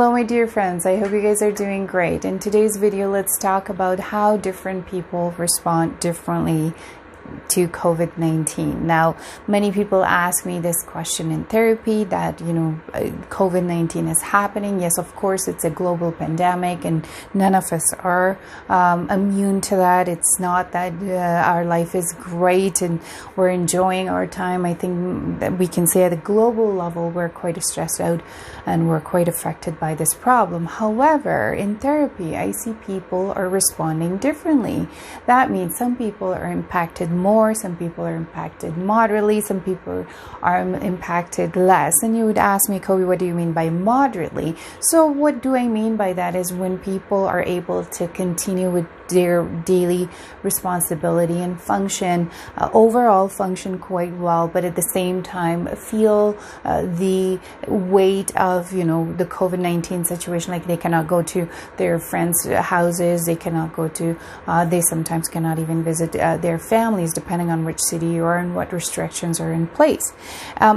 Hello my dear friends, I hope you guys are doing great. In today's video, let's talk about how different people respond differently to COVID-19. Now, many people ask me this question in therapy that, COVID-19 is happening. Yes, of course, it's a global pandemic and none of us are immune to that. It's not that our life is great and we're enjoying our time. I think that we can say at a global level, we're quite stressed out and we're quite affected by this problem. However, in therapy, I see people are responding differently. That means some people are impacted more, some people are impacted moderately, some people are impacted less. And you would ask me, Khobi, what do you mean by moderately? So what do I mean by that is when people are able to continue with their daily responsibility and function, overall function quite well, but at the same time feel the weight of, the COVID-19 situation, like they cannot go to their friends' houses, they cannot go to, they sometimes cannot even visit their families, depending on which city you are and what restrictions are in place.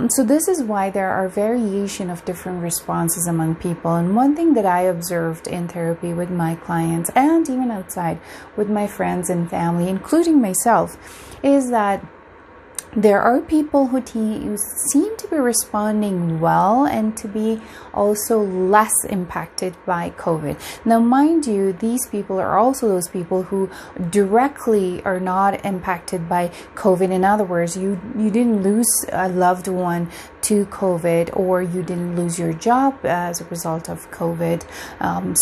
So this is why there are variation of different responses among people. And one thing that I observed in therapy with my clients and even outside with my friends and family, including myself, is that there are people who seem to be responding well and to be also less impacted by COVID. Now, mind you, these people are also those people who directly are not impacted by COVID. In other words, you didn't lose a loved one to COVID, or you didn't lose your job as a result of COVID.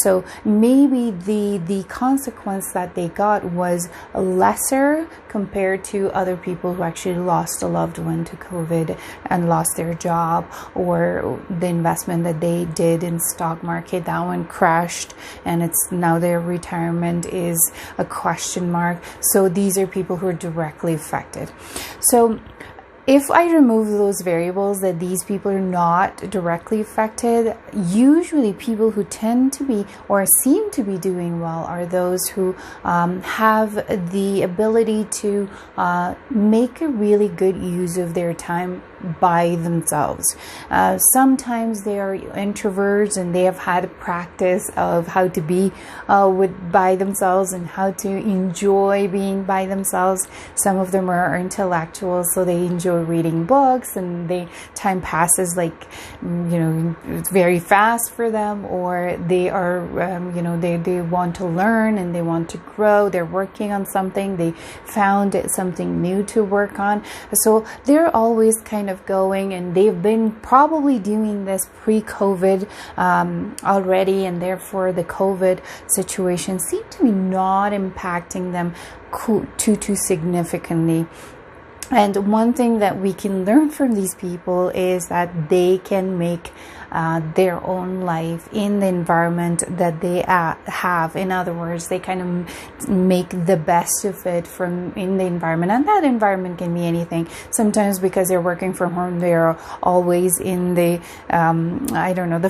So maybe the consequence that they got was lesser compared to other people who actually lost a loved one to COVID and lost their job, or the investment that they did in stock market, that one crashed and it's now their retirement is a question mark. So these are people who are directly affected. So if I remove those variables that these people are not directly affected, usually people who tend to be or seem to be doing well are those who have the ability to make a really good use of their time by themselves. Sometimes they are introverts and they have had a practice of how to be by themselves and how to enjoy being by themselves. Some of them are intellectuals, so they enjoy reading books and time passes very fast for them, or they are they want to learn and they want to grow. They're working on something, they found something new to work on, so they're always kind of going, and they've been probably doing this pre-COVID already, and therefore the COVID situation seemed to be not impacting them too significantly. And one thing that we can learn from these people is that they can make their own life in the environment that they have. In other words, they kind of make the best of it from in the environment, and that environment can be anything. Sometimes because they're working from home, they're always in the the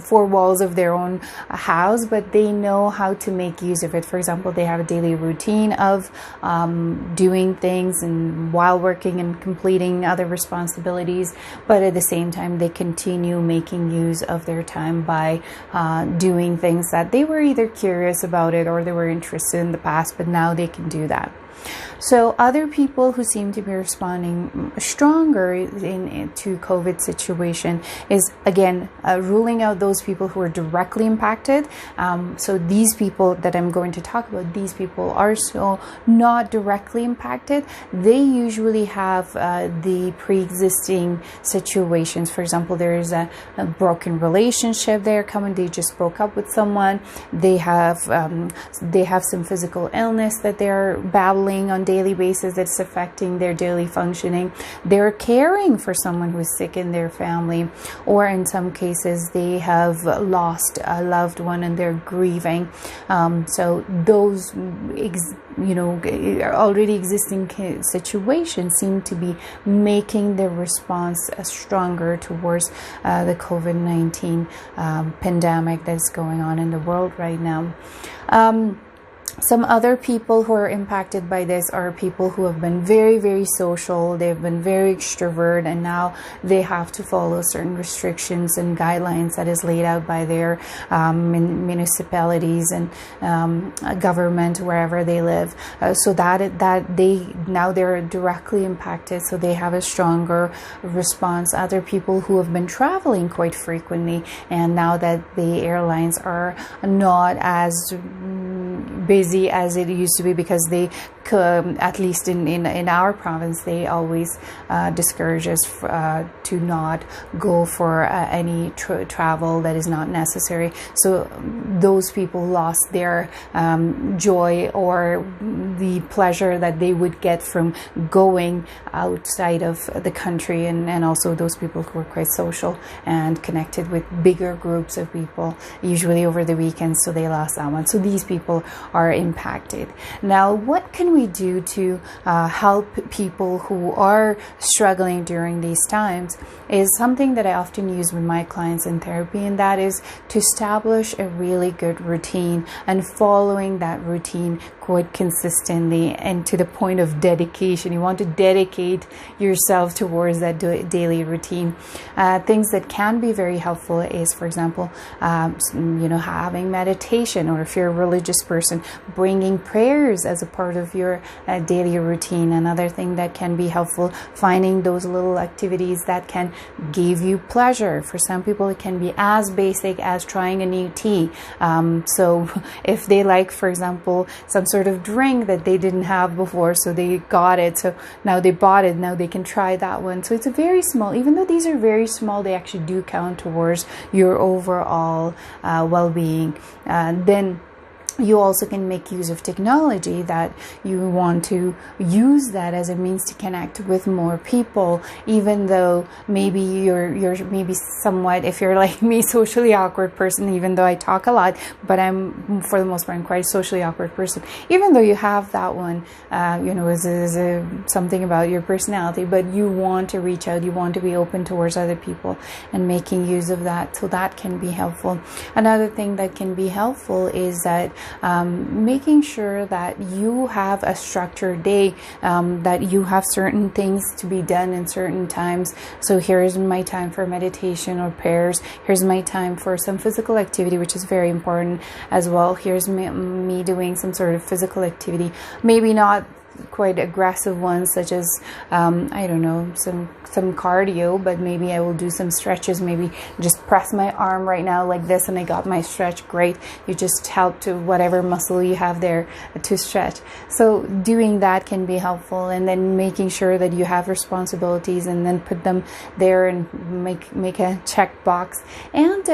four walls of their own house, but they know how to make use of it. For example, they have a daily routine of doing things and while working and completing other responsibilities, but at the same time they continue making use of their time by doing things that they were either curious about it or they were interested in the past, but now they can do that. So other people who seem to be responding stronger to COVID situation is, again, ruling out those people who are directly impacted. So these people that I'm going to talk about, these people are so not directly impacted. They usually have the pre-existing situations. For example, there is a broken relationship they're coming. They just broke up with someone. They have some physical illness that they're battling on daily basis that's affecting their daily functioning. They're caring for someone who's sick in their family, or in some cases they have lost a loved one and they're grieving. So those already existing situations seem to be making the response stronger towards the COVID-19 pandemic that's going on in the world right now. Some other people who are impacted by this are people who have been very, very social. They've been very extrovert, and now they have to follow certain restrictions and guidelines that is laid out by their municipalities and government wherever they live. So they're directly impacted. So they have a stronger response. Other people who have been traveling quite frequently, and now that the airlines are not as busy as it used to be, because they at least in our province, they always discourage us to not go for any travel that is not necessary. So those people lost their joy or the pleasure that they would get from going outside of the country, and also those people who were quite social and connected with bigger groups of people, usually over the weekends, so they lost that one. So these people are impacted. Now, what can we do to help people who are struggling during these times is something that I often use with my clients in therapy, and that is to establish a really good routine and following that routine quite consistently and to the point of dedication. You want to dedicate yourself towards that daily routine. Things that can be very helpful is, for example, having meditation, or if you're a religious person, bringing prayers as a part of your daily routine. Another thing that can be helpful, finding those little activities that can give you pleasure. For some people, it can be as basic as trying a new tea. So if they like, for example, some sort of drink that they didn't have before, so they got it, so now they bought it, now they can try that one. So it's a very small, even though these are very small, they actually do count towards your overall well-being. Then you also can make use of technology, that you want to use that as a means to connect with more people, even though maybe you're maybe somewhat, if you're like me, socially awkward person, even though I talk a lot, but I'm, for the most part, I'm quite a socially awkward person. Even though you have that one, is something about your personality, but you want to reach out, you want to be open towards other people and making use of that. So that can be helpful. Another thing that can be helpful is that making sure that you have a structured day, that you have certain things to be done in certain times. So here's my time for meditation or prayers. Here's my time for some physical activity, which is very important as well. Here's me doing some sort of physical activity, maybe not quite aggressive ones, such as I don't know, some cardio, but maybe I will do some stretches. Maybe just press my arm right now like this and I got my stretch. Great, you just help to whatever muscle you have there to stretch. So doing that can be helpful, and then making sure that you have responsibilities and then put them there and make a check box. And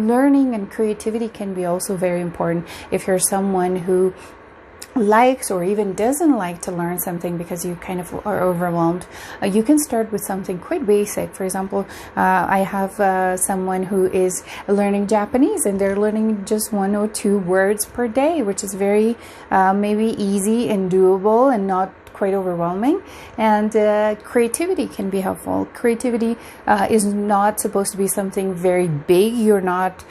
learning and creativity can be also very important. If you're someone who likes or even doesn't like to learn something because you kind of are overwhelmed, you can start with something quite basic. For example, I have someone who is learning Japanese, and they're learning just 1 or 2 words per day, which is very maybe easy and doable and not quite overwhelming. And creativity can be helpful. Creativity is not supposed to be something very big. You're not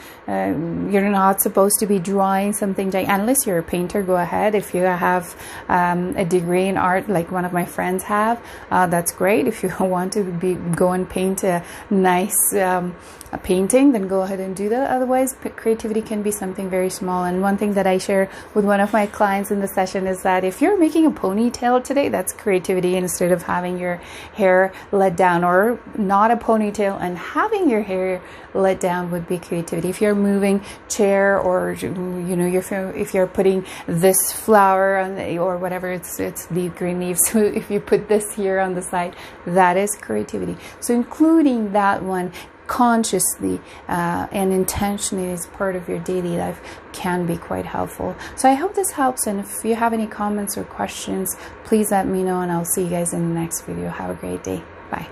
supposed to be drawing something giant, unless you're a painter. Go ahead. If you have a degree in art, like one of my friends have, that's great. If you want to go and paint a nice a painting, then go ahead and do that. Otherwise, creativity can be something very small. And one thing that I share with one of my clients in the session is that if you're making a ponytail today, that's creativity, instead of having your hair let down, or not a ponytail and having your hair let down would be creativity. If you're moving chair, or if you're putting this flower on or whatever, it's leaf, green leaves. So if you put this here on the side, that is creativity. So including that one consciously and intentionally as part of your daily life can be quite helpful. So I hope this helps, and if you have any comments or questions, please let me know, and I'll see you guys in the next video. Have a great day. Bye.